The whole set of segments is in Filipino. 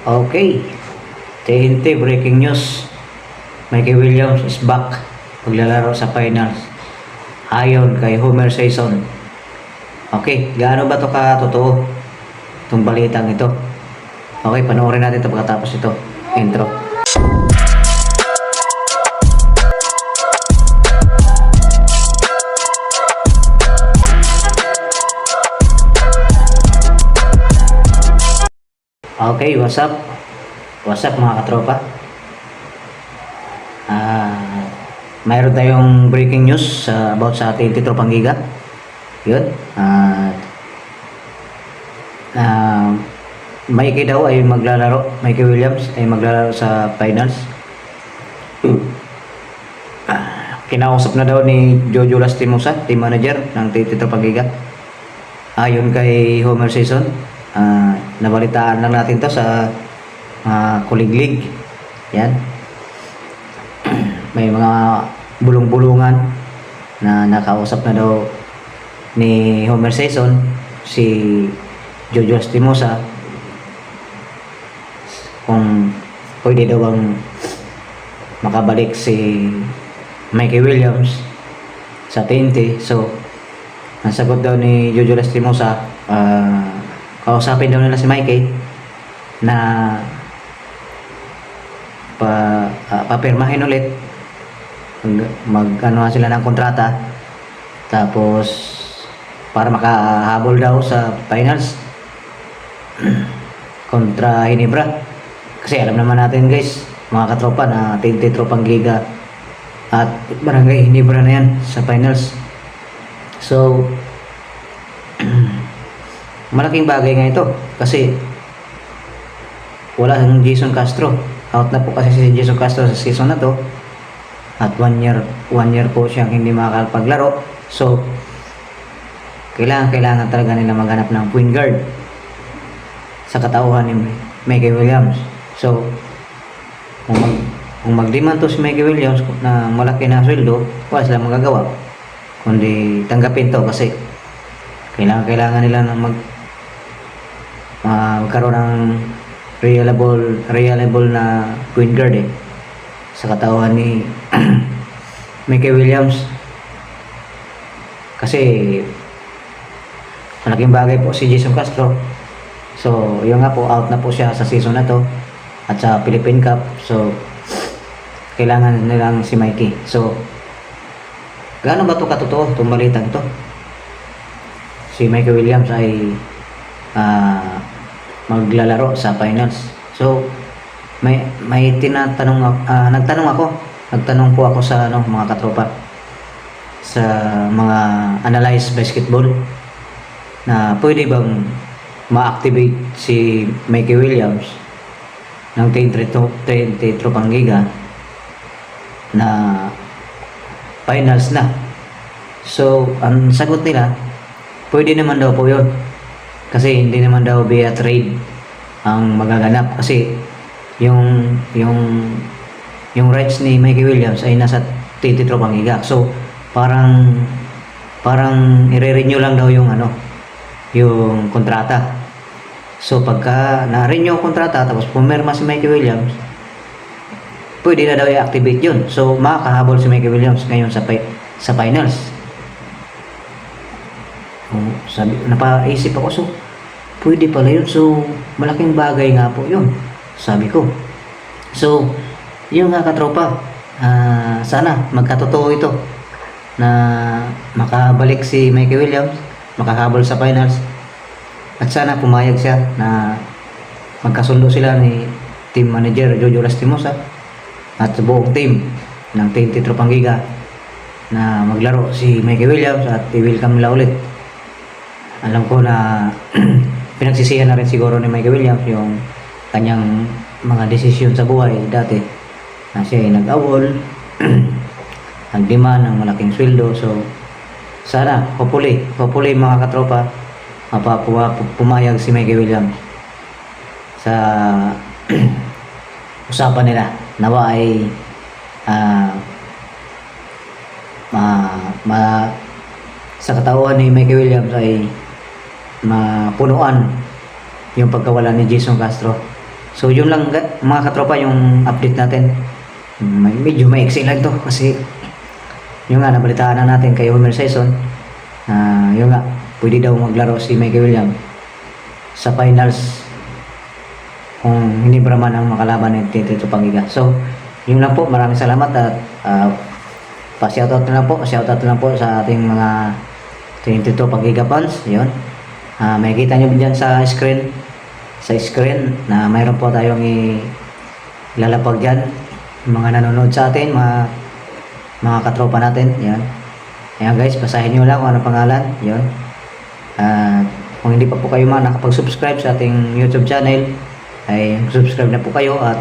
Okay, TNT breaking news. Mikey Williams is back. Maglalaro sa finals. Ayon kay Homer Simpson. Okay, gaano ba to katotoo? Itong balitang ito. Okay, panoorin natin ito pagkatapos ito. Intro. Okay, what's up? What's up mga katropa? Mayroon tayong breaking news about sa ating Titro Panggiga. Yun. Mikey daw ay maglalaro. Mikey Williams ay maglalaro sa finals. Kinausap na daw ni Jojo Lastimosa, team manager ng Titro Panggiga. Ayon kay Homer Simpson, nabalitaan lang natin to sa kuliglig. Yan. May mga bulong-bulungan na nakausap na daw ni Homer Simpson si Jojo Lastimosa kung pwede daw bang makabalik si Mikey Williams sa TNT. So ang sagot daw ni Jojo Lastimosa, kausapin daw nila si Mikey na papirmahin ulit, mag-ano sila ng kontrata, tapos para makahabol daw sa finals kontra Hinebra. Kasi alam naman natin guys, mga katropa, na TNT Tropang Giga at Barangay Hinebra na yan sa finals. So malaking bagay nga ito kasi wala yung Jason Castro. Out na po kasi si Jason Castro sa season na to at 1 year po siyang hindi makakapaglaro. So kailangan talaga nila maghanap ng point guard sa katauhan ni Mikey Williams. So kung mag-demand to si Mikey Williams na malaki na sweldo, wala silang magagawa kundi tanggapin to kasi kailangan nila na magkaroon ng reliable na point guard sa katauhan ni Mikey Williams. Kasi malaking bagay po si Jason Castro. So yun nga po, out na po siya sa season na to at sa Philippine Cup. So kailangan nilang si Mikey. So gaano ba to katotoo itong balitang to? Si Mikey Williams ay maglalaro sa finals. So may nagtanong po ako sa mga katropa, sa mga analyze basketball, na pwede bang ma-activate si Mikey Williams ng TNT Tropang Giga na finals na. So ang sagot nila, pwede naman daw po yun kasi hindi naman daw via trade ang magaganap, kasi yung rights ni Mikey Williams ay nasa TNT Tropang Giga. So parang i-renew lang daw yung kontrata. So pagka na-renew yung kontrata tapos pumirma si Mikey Williams, pwede na daw i-activate yun. So makakahabol si Mikey Williams ngayon sa finals. Napaisip ako, so pwede pala yun. So malaking bagay nga po yun, sabi ko. So yung nga katropa, sana magkatotoo ito na makabalik si Mikey Williams, makahabol sa finals, at sana pumayag siya na magkasundo sila ni team manager Jojo Lastimosa at buong team ng TNT Tropang Giga na maglaro si Mikey Williams at i-welcome nila ulit. Alam ko na pinagsisihan na rin siguro ni Mikey Williams yung kanyang mga desisyon sa buhay dati, na siya ay nag-awol nag-demand ng malaking sweldo. So sana, hopefully mga katropa, pumayag si Mikey Williams sa usapan nila. Nawa ay sa katauhan ni Mikey Williams ay mapunuan yung pagkawala ni Jason Castro So yun lang mga katropa yung update natin. Medyo maiksi lang to kasi yun nga nabalitaan na natin kay Homer Sison na yun nga pwede daw maglaro si Mikey Williams sa finals kung hindi pa man ang makalaban ng Tito Pangiga. So yun lang po, maraming salamat at pa-shoutout na lang po sa ating mga Tito Pangiga fans. Yun, makikita nyo dyan sa screen na mayroon po tayong ilalapag dyan mga nanonood sa atin, mga katropa natin. Yan. Ayan guys, basahin nyo lang kung ano pangalan. Yan. Kung hindi pa po kayo nakapag-subscribe sa ating YouTube channel, ay subscribe na po kayo at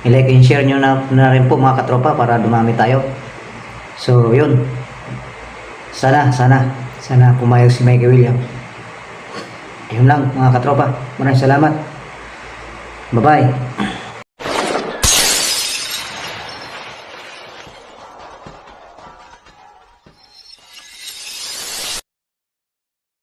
i-like and share nyo na rin po mga katropa para dumami tayo. So yun, sana pumayag si Mikey Williams. Ayun lang mga katropa, maraming salamat. Bye bye.